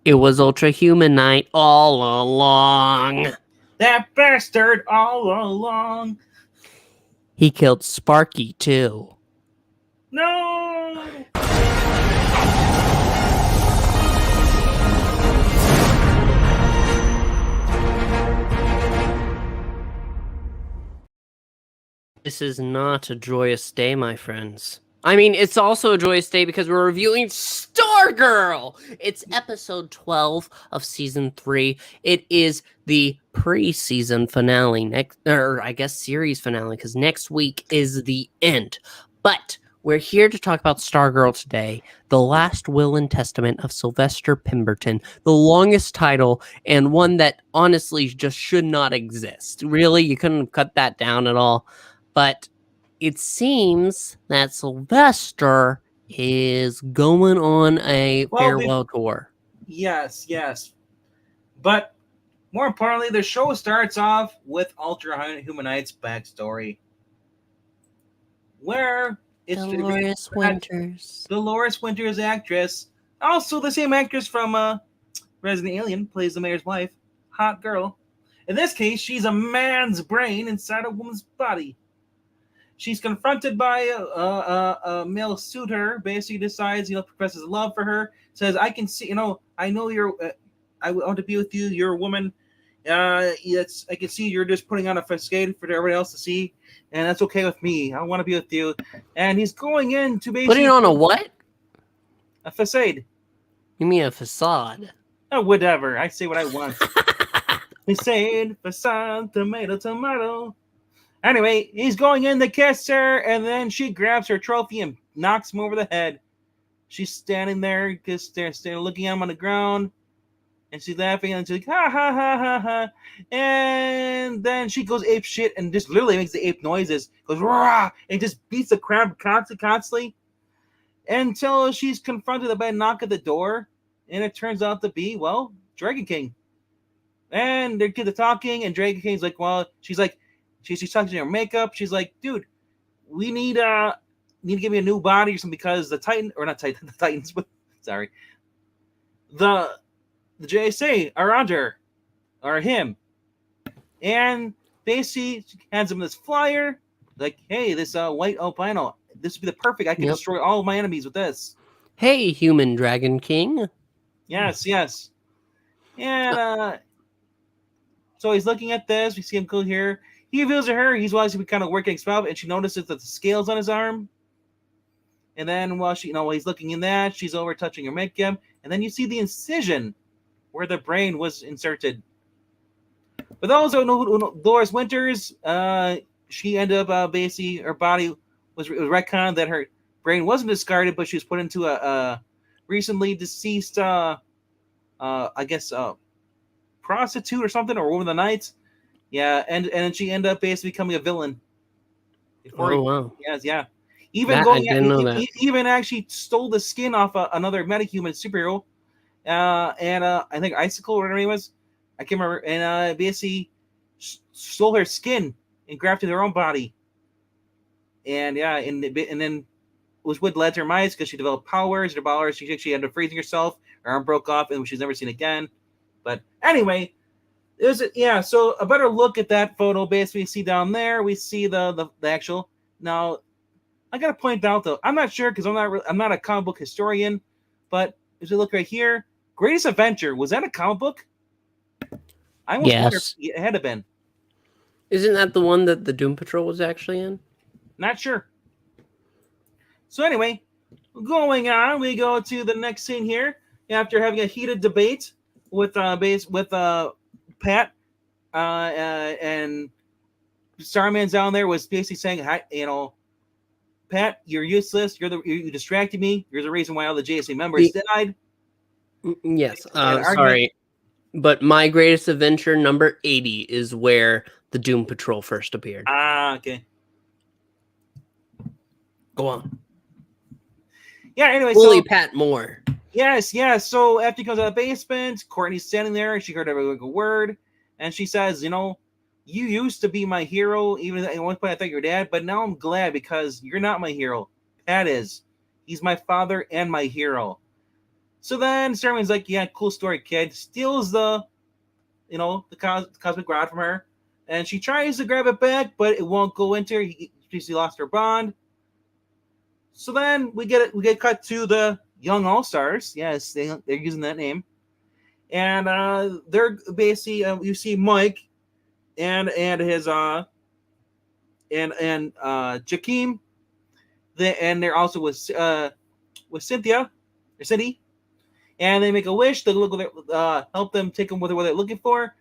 It was Ultra Human Night all along. That bastard all along. He killed Sparky, too. No! This is not a joyous day, my friends. I mean, it's also a joyous day because we're reviewing Stargirl! It's episode 12 of season 3. It is the pre-season finale, series finale, because next week is the end. But we're here to talk about Stargirl today, the last will and testament of Sylvester Pemberton, the longest title, and one that honestly just should not exist. Really, you couldn't have cut that down at all. But it seems that Sylvester is going on a farewell tour. Yes. But more importantly, the show starts off with Ultra Human Knight's backstory, where it's Dolores Winters. Dolores Winters, actress, also the same actress from Resident Alien, plays the mayor's wife. Hot girl. In this case, she's a man's brain inside a woman's body. She's confronted by a male suitor. Basically, decides, professes love for her. Says, "I can see, I know you're. I want to be with you. You're a woman. I can see you're just putting on a facade for everyone else to see, and that's okay with me. I want to be with you." And he's going in to basically putting on a what? A facade. You mean a facade? Oh, whatever. I say what I want. Facade, facade, tomato. Anyway, he's going in to kiss her, and then she grabs her trophy and knocks him over the head. She's standing there, just looking at him on the ground, and she's laughing, and she's like, ha, ha, ha, ha, ha. And then she goes ape shit and just literally makes the ape noises, goes, rah, and just beats the crowd constantly, until she's confronted by a knock at the door, and it turns out to be, Dragon King. And they get to talking, and Dragon King's like, she's like, she's talking to her makeup. She's like, dude, we need to give me a new body or something because the Titans, but sorry. The JSA are under, or him. And basically she hands him this flyer, like, hey, this white albino, this would be the perfect, I can destroy all of my enemies with this. Hey, human Dragon King. Yes. And so he's looking at this, we see him go here. He reveals to her he's obviously kind of working spell, and she notices that the scales on his arm. And then while he's looking in that, she's over touching her makeup, and then you see the incision where the brain was inserted. But those who know Dolores Winters, she ended up basically her body was retconned that her brain wasn't discarded, but she was put into a recently deceased, prostitute or something, or woman of the night. Yeah, and then she ended up basically becoming a villain. Wow. Yes, yeah. Even actually stole the skin off another metahuman superhero, and I think Icicle or whatever it was, I can't remember, and basically stole her skin and grafted her own body. And yeah, and then was what led to her minds because she developed powers. She ended up freezing herself. Her arm broke off, and she's never seen again. But anyway. So a better look at that photo. Basically, we see down there, we see the actual. Now, I gotta point out though, I'm not sure because I'm not a comic book historian, but as we look right here, Greatest Adventure, was that a comic book? I almost wonder if it had to been. Isn't that the one that the Doom Patrol was actually in? Not sure. So anyway, going on, we go to the next scene here after having a heated debate with Pat, and Starman's down there was basically saying, Pat, you're useless. You distracted me. You're the reason why all the JSA members died. Yes. Sorry. But My Greatest Adventure number 80 is where the Doom Patrol first appeared. Okay. Go on. Yeah, anyway. Holy Pat Moore. Yes. So after he comes out of the basement, Courtney's standing there, and she heard every word, and she says, you used to be my hero, even at one point I thought you were dad, but now I'm glad because you're not my hero. Pat is. He's my father and my hero. So then Starman's like, yeah, cool story, kid. Steals the cosmic rod from her, and she tries to grab it back, but it won't go into her. She lost her bond. So then we get cut to the Young All Stars. Yes, they're using that name, and they're basically you see Mike and his and Jakeem, and they're also with Cynthia or Cindy, and they make a wish to look help them take them what they're looking for.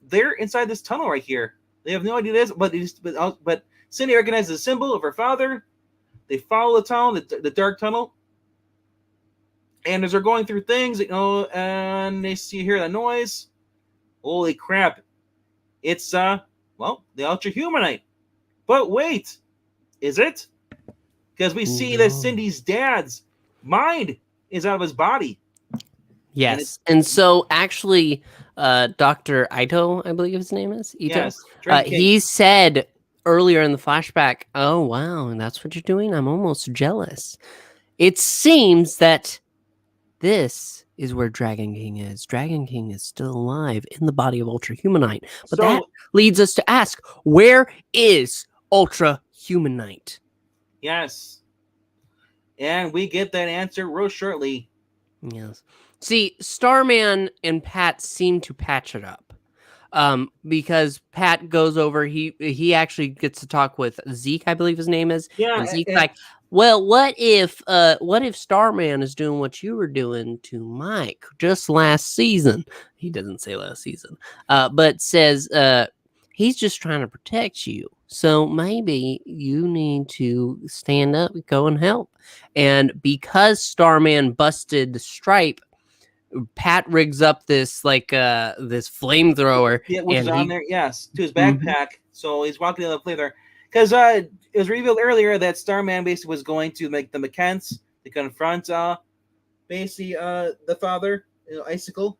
They're inside this tunnel right here. They have no idea this, but Cindy recognizes the symbol of her father. They follow the tunnel, the dark tunnel, and as they're going through things, and they hear the noise. Holy crap! It's the Ultra Humanite. But wait, is it? Because we see that Cindy's dad's mind is out of his body. Yes, and so actually, Dr. Ito, I believe his name is Ito. Yes, he said earlier in the flashback, "Oh wow, and that's what you're doing? I'm almost jealous." It seems that this is where Dragon King is. Dragon King is still alive in the body of Ultra Humanite. But that leads us to ask, where is Ultra Humanite? Yes. And we get that answer real shortly. Yes. See, Starman and Pat seem to patch it up. Because Pat goes over, he actually gets to talk with Zeke, I believe his name is. Yeah. And Zeke's like, well, what if Starman is doing what you were doing to Mike just last season? He doesn't say last season, but says he's just trying to protect you. So maybe you need to stand up, go and help. And because Starman busted Stripe, Pat rigs up this this flamethrower. Which is on there, yes, to his backpack. Mm-hmm. So he's walking to the flamethrower. Because it was revealed earlier that Starman basically was going to make the McKents to confront the father, Icicle,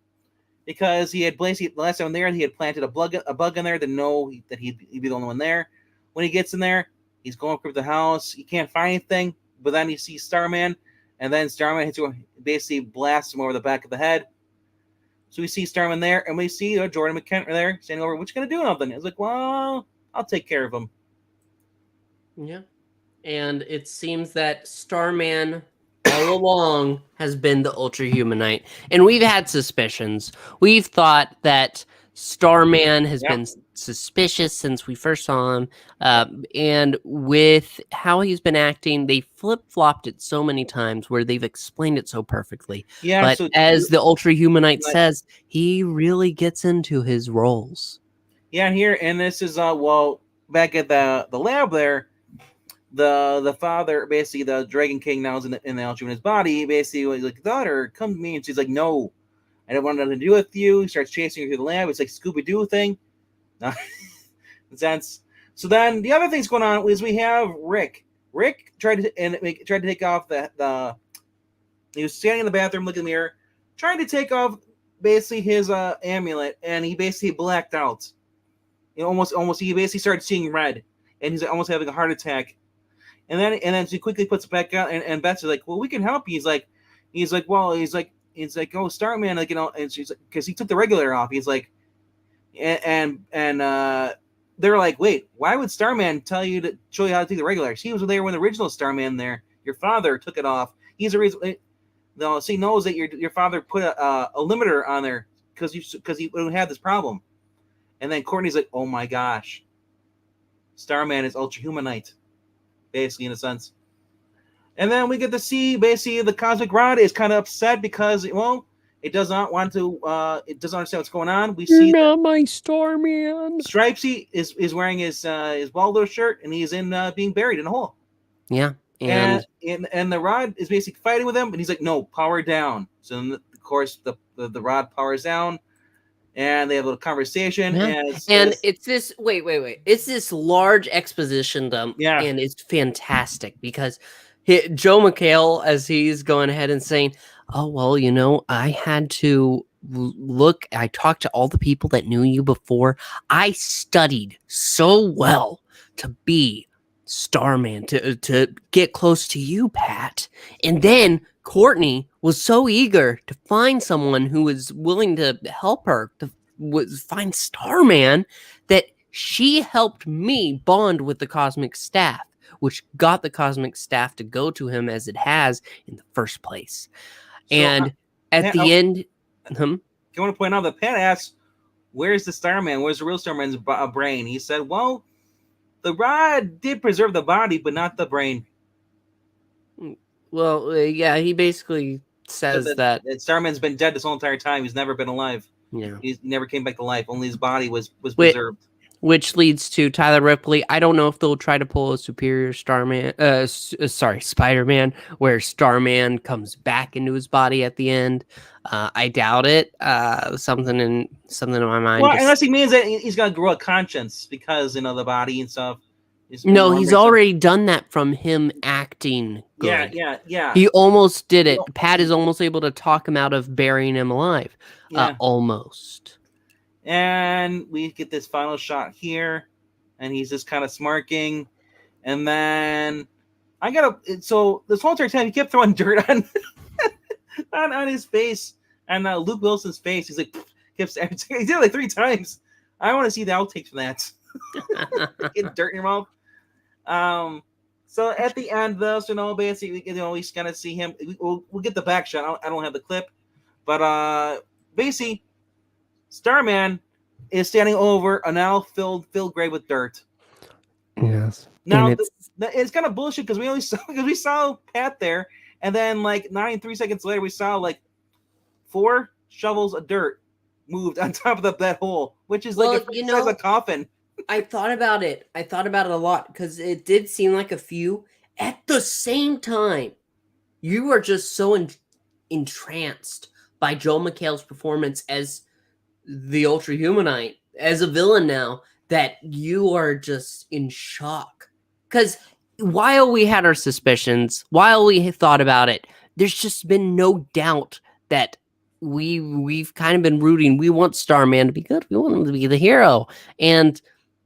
because he had basically the last time there he had planted a bug in there to know that he'd be the only one there. When he gets in there, he's going through the house. He can't find anything, but then he sees Starman, and then Starman hits him, basically blasts him over the back of the head. So we see Starman there, and we see Jordan McKent there standing over. What you gonna do? Nothing. It's like, well, I'll take care of him. Yeah, and it seems that Starman all along has been the Ultra Humanite, and we've had suspicions. We've thought that Starman has been suspicious since we first saw him, and with how he's been acting, they flip-flopped it so many times where they've explained it so perfectly. Yeah, but so as the Ultra Humanite says, he really gets into his roles. Yeah, here, and this is back at the lab there. The father, basically the Dragon King now is in the Ultra Humanite's body. Basically, was like, daughter, come to me, and she's like, no. I don't want nothing to do with you. He starts chasing her through the lab. It's like Scooby-Doo thing. Sense. So then the other thing's going on is we have Rick. Rick tried to take off the he was standing in the bathroom looking in the mirror, trying to take off basically his amulet, and he basically blacked out. Almost he basically started seeing red, and he's almost having a heart attack. And then she quickly puts it back out, and Beth's like, well, we can help you. He's like, oh, Starman, and she's like, because he took the regulator off. He's like, and they're like, wait, why would Starman tell you to show you how to take the regulator? He was there when the original Starman there. Your father took it off. He's the reason. No, he knows that your father put a limiter on there because he would have this problem. And then Courtney's like, oh my gosh, Starman is Ultra Humanite, basically in a sense. And then we get to see basically the Cosmic Rod is kind of upset because it does not want to. It doesn't understand what's going on. We see not my Starman. Stripesy is wearing his Waldo shirt, and he's being buried in a hole. Yeah, and the Rod is basically fighting with him, and he's like, "No, power down." So then, of course, the Rod powers down, and they have a little conversation. Yeah. It's this wait. It's this large exposition dump, and it's fantastic because Joe McHale, as he's going ahead and saying, oh, well, I had to look. I talked to all the people that knew you before. I studied so well to be Starman, to get close to you, Pat. And then Courtney was so eager to find someone who was willing to help her to find Starman that she helped me bond with the Cosmic Staff, which got the Cosmic Staff to go to him as it has in the first place. So, And at Pat, the end, I want to point out that Pat asked, "Where's the Starman? Where's the real Starman's brain?" He said, "Well, the rod did preserve the body, but not the brain." well, yeah, he basically says that Starman's been dead this whole entire time. He's never been alive. Yeah. He never came back to life. Only his body was preserved. Which leads to Tyler Ripley. I don't know if they'll try to pull a Superior Spider-Man, where Starman comes back into his body at the end. I doubt it. Something in my mind. Well, unless he means that he's gonna grow a conscience because the body and stuff. No, he's already done that from him acting good. Yeah. He almost did it. Pat is almost able to talk him out of burying him alive. Yeah. Almost. And we get this final shot here, and he's just kind of smirking. And then so this whole entire time he kept throwing dirt on on his face and Luke Wilson's face. He's like, he did it like 3 times. I want to see the outtakes from that. Get dirt in your mouth. So at the end, though, basically, we kind of see him. We'll get the back shot. I don't have the clip, but basically, Starman is standing over a now filled grave with dirt. Yes. Now it's kind of bullshit because we saw Pat there, and then like 3 seconds later, we saw like 4 shovels of dirt moved on top of that hole, which is like a coffin. I thought about it. A lot because it did seem like a few. At the same time, you were just so entranced by Joel McHale's performance as the Ultra Humanite, as a villain now, that you are just in shock. Because while we had our suspicions, while we thought about it, there's just been no doubt that we've kind of been rooting. We want Starman to be good. We want him to be the hero, and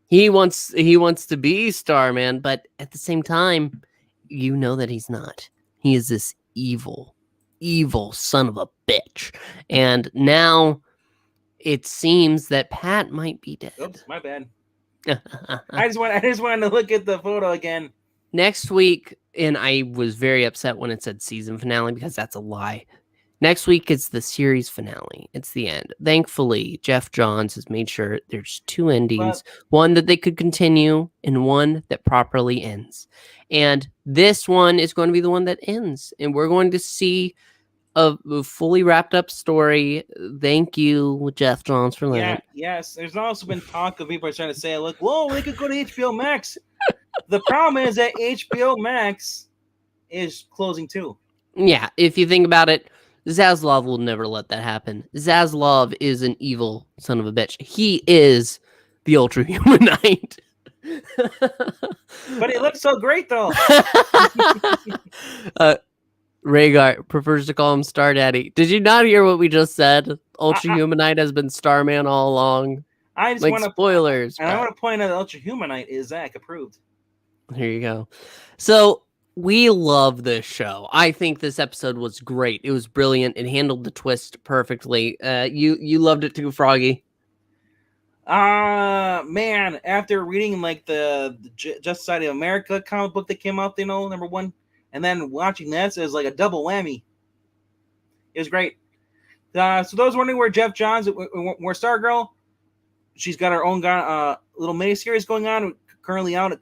he wants to be Starman. But at the same time, you know that he's not. He is this evil son of a bitch, and now it seems that Pat might be dead. Oops, my bad. I just wanted to look at the photo again. Next week, and I was very upset when it said season finale because that's a lie. Next week, it's the series finale. It's the end. Thankfully, Jeff Johns has made sure there's 2 endings, one that they could continue and one that properly ends. And this one is going to be the one that ends. And we're going to see a fully wrapped up story. Thank you, Jeff Johns, for that. Yes. There's also been talk of people trying to say, look, whoa, they could go to HBO Max. The problem is that HBO Max is closing too. Yeah, if you think about it, Zaslav will never let that happen. Zaslav is an evil son of a bitch. He is the Ultra Humanite. But he looks so great, though. Rhaegar prefers to call him Star Daddy. Did you not hear what we just said? Ultra Humanite has been Starman all along. I just want to spoilers. And I want to point out that Ultra Humanite is Zach approved. Here you go. So we love this show. I think this episode was great. It was brilliant. It handled the twist perfectly. You loved it too, Froggy. Man, after reading like the Just Side of America comic book that came out, number 1, and then watching this, it was like a double whammy. It was great. So those wondering where Jeff Johns, where Stargirl, she's got her own little miniseries going on, currently out at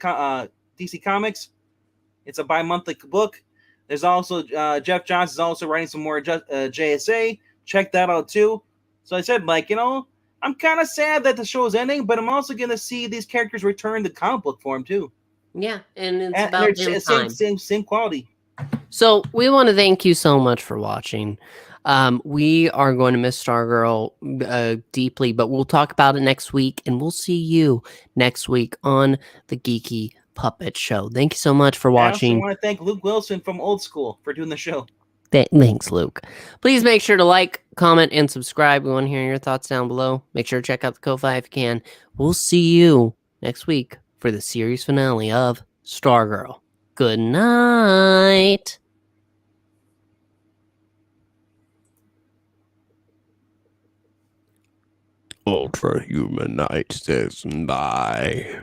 DC Comics. It's a bi-monthly book. There's also Jeff Johns is also writing some more JSA. Check that out too. So I said, I'm kind of sad that the show is ending, but I'm also going to see these characters return to comic book form too. Yeah, and it's about same quality. So we want to thank you so much for watching. We are going to miss Stargirl deeply, but we'll talk about it next week, and we'll see you next week on the Geeky Puppet Show. Thank you so much for watching. I also want to thank Luke Wilson from Old School for doing the show. Thanks, Luke. Please make sure to like, comment, and subscribe. We want to hear your thoughts down below. Make sure to check out the Ko-Fi if you can. We'll see you next week for the series finale of Stargirl. Good night. Ultra Human Knight says bye.